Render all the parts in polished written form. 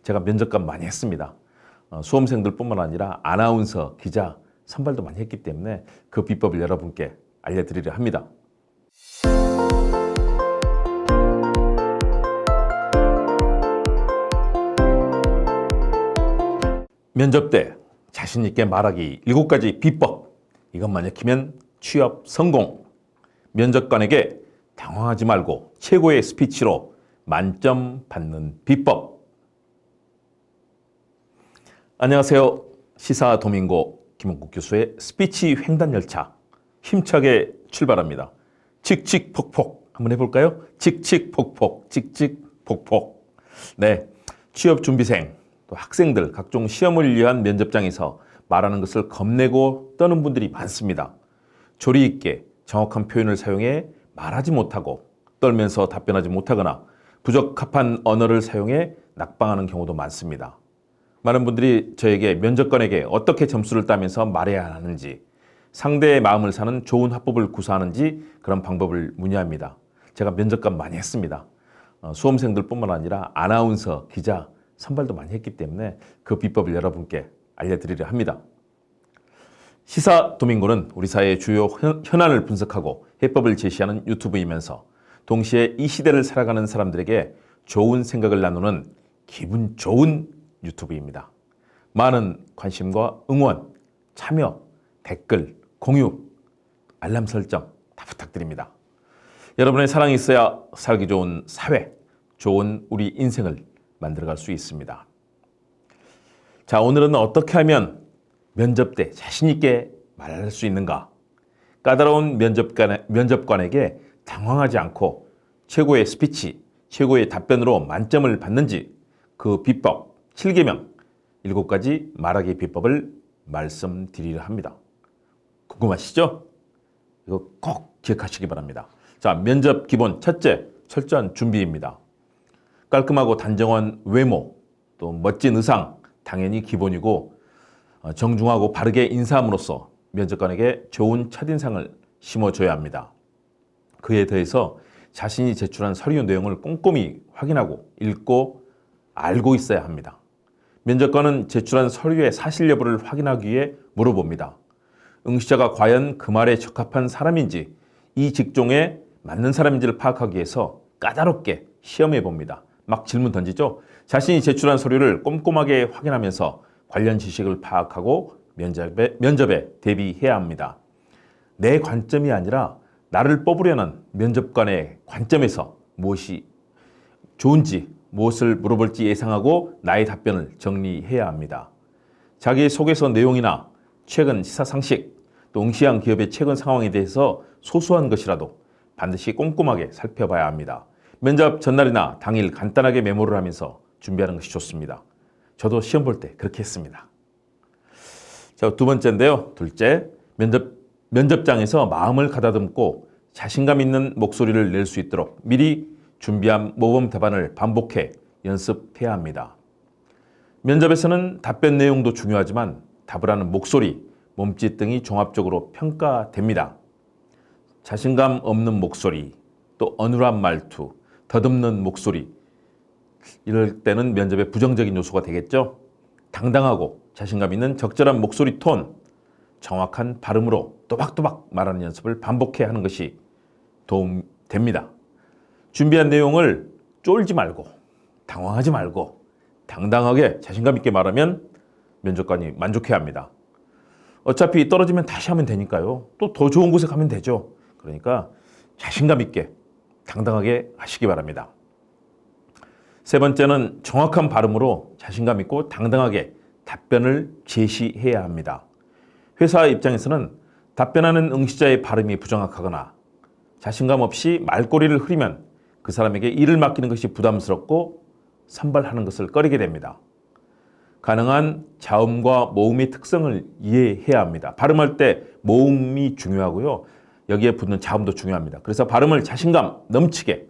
제가 면접관 많이 했습니다. 수험생들뿐만 아니라 아나운서, 기자 선발도 많이 했기 때문에 그 비법을 여러분께 알려드리려 합니다. 면접 때 자신 있게 말하기 7가지 비법. 이것만 익히면 취업 성공. 면접관에게 당황하지 말고 최고의 스피치로 만점 받는 비법. 안녕하세요. 시사 도민고 김홍국 교수의 스피치 횡단 열차 힘차게 출발합니다. 칙칙폭폭 한번 해볼까요? 칙칙폭폭, 칙칙폭폭. 네, 취업 준비생 또 학생들 각종 시험을 위한 면접장에서 말하는 것을 겁내고 떠는 분들이 많습니다. 조리 있게 정확한 표현을 사용해 말하지 못하고 떨면서 답변하지 못하거나 부적합한 언어를 사용해 낙방하는 경우도 많습니다. 많은 분들이 저에게 면접관에게 어떻게 점수를 따면서 말해야 하는지, 상대의 마음을 사는 좋은 화법을 구사하는지 그런 방법을 문의합니다. 제가 면접관 많이 했습니다. 수험생들뿐만 아니라 아나운서, 기자 선발도 많이 했기 때문에 그 비법을 여러분께 알려드리려 합니다. 시사 도민고는 우리 사회의 주요 현안을 분석하고 해법을 제시하는 유튜브이면서 동시에 이 시대를 살아가는 사람들에게 좋은 생각을 나누는 기분 좋은 유튜브입니다. 많은 관심과 응원, 참여, 댓글, 공유, 알람 설정 다 부탁드립니다. 여러분의 사랑이 있어야 살기 좋은 사회, 좋은 우리 인생을 만들어갈 수 있습니다. 자, 오늘은 어떻게 하면 면접 때 자신 있게 말할 수 있는가? 까다로운 면접관에게 당황하지 않고 최고의 스피치, 최고의 답변으로 만점을 받는지 그 비법 7계명 7가지 말하기 비법을 말씀드리려 합니다. 궁금하시죠? 이거 꼭 기억하시기 바랍니다. 자, 면접 기본 첫째, 철저한 준비입니다. 깔끔하고 단정한 외모, 또 멋진 의상 당연히 기본이고 정중하고 바르게 인사함으로써 면접관에게 좋은 첫인상을 심어줘야 합니다. 그에 더해서 자신이 제출한 서류 내용을 꼼꼼히 확인하고 읽고 알고 있어야 합니다. 면접관은 제출한 서류의 사실 여부를 확인하기 위해 물어봅니다. 응시자가 과연 그 말에 적합한 사람인지, 이 직종에 맞는 사람인지를 파악하기 위해서 까다롭게 시험해 봅니다. 막 질문 던지죠. 자신이 제출한 서류를 꼼꼼하게 확인하면서 관련 지식을 파악하고 면접에 대비해야 합니다. 내 관점이 아니라 나를 뽑으려는 면접관의 관점에서 무엇이 좋은지, 무엇을 물어볼지 예상하고 나의 답변을 정리해야 합니다. 자기소개서 내용이나 최근 시사 상식, 또 응시한 기업의 최근 상황에 대해서 소소한 것이라도 반드시 꼼꼼하게 살펴봐야 합니다. 면접 전날이나 당일 간단하게 메모를 하면서 준비하는 것이 좋습니다. 저도 시험 볼 때 그렇게 했습니다. 자, 두 번째인데요. 둘째, 면접장에서 마음을 가다듬고 자신감 있는 목소리를 낼 수 있도록 미리 준비한 모범 답안을 반복해 연습해야 합니다. 면접에서는 답변 내용도 중요하지만 답을 하는 목소리, 몸짓 등이 종합적으로 평가됩니다. 자신감 없는 목소리, 또 어눌한 말투, 더듬는 목소리, 이럴 때는 면접에 부정적인 요소가 되겠죠. 당당하고 자신감 있는 적절한 목소리 톤, 정확한 발음으로 또박또박 말하는 연습을 반복해야 하는 것이 도움됩니다. 준비한 내용을 쫄지 말고 당황하지 말고 당당하게 자신감 있게 말하면 면접관이 만족해야 합니다. 어차피 떨어지면 다시 하면 되니까요. 또 더 좋은 곳에 가면 되죠. 그러니까 자신감 있게 당당하게 하시기 바랍니다. 세 번째는 정확한 발음으로 자신감 있고 당당하게 답변을 제시해야 합니다. 회사 입장에서는 답변하는 응시자의 발음이 부정확하거나 자신감 없이 말꼬리를 흐리면 그 사람에게 일을 맡기는 것이 부담스럽고 선발하는 것을 꺼리게 됩니다. 가능한 자음과 모음의 특성을 이해해야 합니다. 발음할 때 모음이 중요하고요. 여기에 붙는 자음도 중요합니다. 그래서 발음을 자신감 넘치게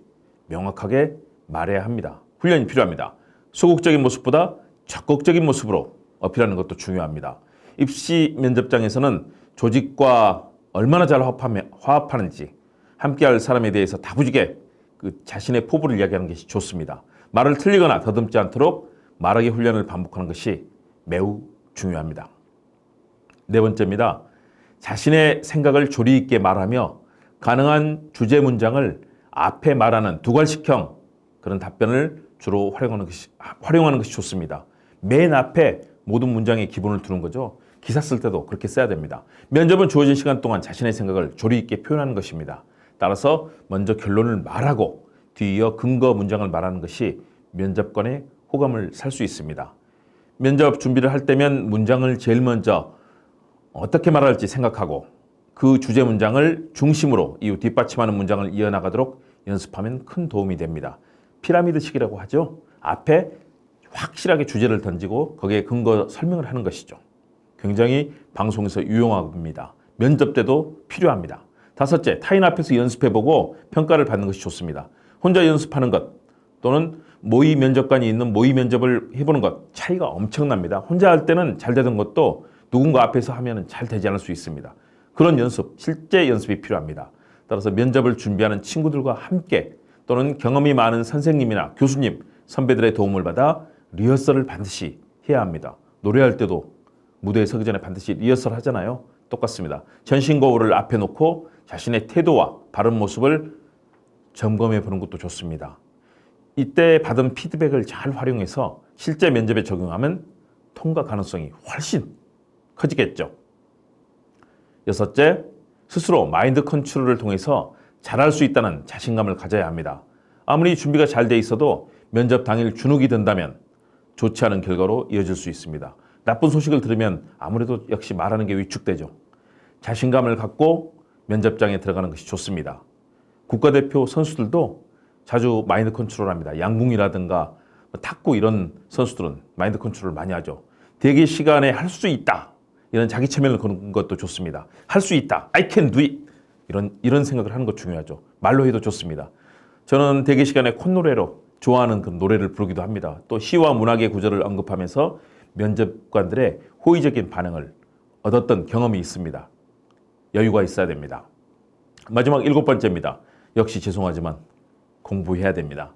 명확하게 말해야 합니다. 훈련이 필요합니다. 소극적인 모습보다 적극적인 모습으로 어필하는 것도 중요합니다. 입시 면접장에서는 조직과 얼마나 잘 화합하는지, 함께할 사람에 대해서 다부지게 그 자신의 포부를 이야기하는 것이 좋습니다. 말을 틀리거나 더듬지 않도록 말하기 훈련을 반복하는 것이 매우 중요합니다. 네 번째입니다. 자신의 생각을 조리 있게 말하며 가능한 주제 문장을 앞에 말하는 두괄식형 그런 답변을 주로 활용하는 것이 좋습니다. 맨 앞에 모든 문장의 기본을 두는 거죠. 기사 쓸 때도 그렇게 써야 됩니다. 면접은 주어진 시간 동안 자신의 생각을 조리 있게 표현하는 것입니다. 따라서 먼저 결론을 말하고 뒤이어 근거 문장을 말하는 것이 면접관의 호감을 살 수 있습니다. 면접 준비를 할 때면 문장을 제일 먼저 어떻게 말할지 생각하고 그 주제 문장을 중심으로 이후 뒷받침하는 문장을 이어나가도록 연습하면 큰 도움이 됩니다. 피라미드식이라고 하죠. 앞에 확실하게 주제를 던지고 거기에 근거 설명을 하는 것이죠. 굉장히 방송에서 유용합니다. 면접 때도 필요합니다. 다섯째, 타인 앞에서 연습해보고 평가를 받는 것이 좋습니다. 혼자 연습하는 것 또는 모의 면접관이 있는 모의 면접을 해보는 것 차이가 엄청납니다. 혼자 할 때는 잘 되던 것도 누군가 앞에서 하면 잘 되지 않을 수 있습니다. 그런 연습, 실제 연습이 필요합니다. 따라서 면접을 준비하는 친구들과 함께 또는 경험이 많은 선생님이나 교수님, 선배들의 도움을 받아 리허설을 반드시 해야 합니다. 노래할 때도 무대에 서기 전에 반드시 리허설 하잖아요. 똑같습니다. 전신거울을 앞에 놓고 자신의 태도와 바른 모습을 점검해 보는 것도 좋습니다. 이때 받은 피드백을 잘 활용해서 실제 면접에 적용하면 통과 가능성이 훨씬 커지겠죠. 여섯째, 스스로 마인드 컨트롤을 통해서 잘할 수 있다는 자신감을 가져야 합니다. 아무리 준비가 잘 돼 있어도 면접 당일 주눅이 든다면 좋지 않은 결과로 이어질 수 있습니다. 나쁜 소식을 들으면 아무래도 역시 말하는 게 위축되죠. 자신감을 갖고 면접장에 들어가는 것이 좋습니다. 국가대표 선수들도 자주 마인드 컨트롤합니다. 양궁이라든가 탁구 이런 선수들은 마인드 컨트롤을 많이 하죠. 대기 시간에 할 수 있다. 이런 자기 체면을 거는 것도 좋습니다. 할 수 있다. I can do it. 이런 생각을 하는 것 중요하죠. 말로 해도 좋습니다. 저는 대기 시간에 콧노래로 좋아하는 그 노래를 부르기도 합니다. 또 시와 문학의 구절을 언급하면서 면접관들의 호의적인 반응을 얻었던 경험이 있습니다. 여유가 있어야 됩니다. 마지막 7번째입니다. 역시 죄송하지만 공부해야 됩니다.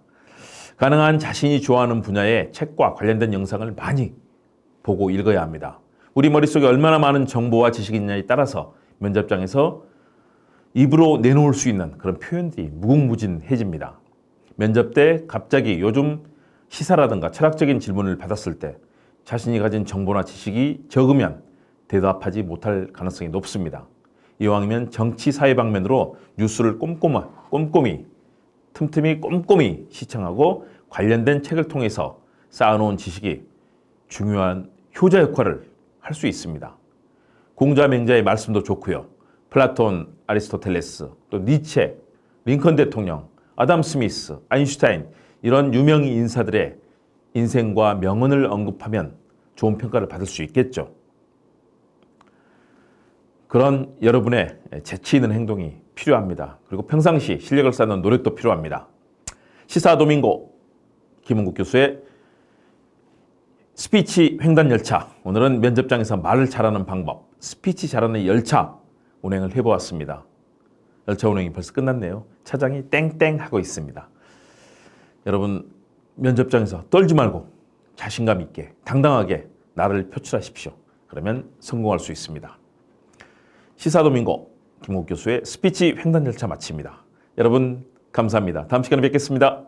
가능한 자신이 좋아하는 분야의 책과 관련된 영상을 많이 보고 읽어야 합니다. 우리 머릿속에 얼마나 많은 정보와 지식이 있냐에 따라서 면접장에서 입으로 내놓을 수 있는 그런 표현들이 무궁무진해집니다. 면접 때 갑자기 요즘 시사라든가 철학적인 질문을 받았을 때 자신이 가진 정보나 지식이 적으면 대답하지 못할 가능성이 높습니다. 이왕이면 정치 사회 방면으로 뉴스를 꼼꼼히 시청하고 관련된 책을 통해서 쌓아놓은 지식이 중요한 효자 역할을 할 수 있습니다. 공자맹자의 말씀도 좋고요. 플라톤, 아리스토텔레스, 또 니체, 링컨 대통령, 아담 스미스, 아인슈타인 이런 유명 인사들의 인생과 명언을 언급하면 좋은 평가를 받을 수 있겠죠. 그런 여러분의 재치 있는 행동이 필요합니다. 그리고 평상시 실력을 쌓는 노력도 필요합니다. 시사 도밍고 김은국 교수의 스피치 횡단 열차. 오늘은 면접장에서 말을 잘하는 방법, 스피치 잘하는 열차 운행을 해보았습니다. 열차 운행이 벌써 끝났네요. 차장이 땡땡 하고 있습니다. 여러분 면접장에서 떨지 말고 자신감 있게 당당하게 나를 표출하십시오. 그러면 성공할 수 있습니다. 시사도밍고 김은국 교수의 스피치 횡단 열차 마칩니다. 여러분 감사합니다. 다음 시간에 뵙겠습니다.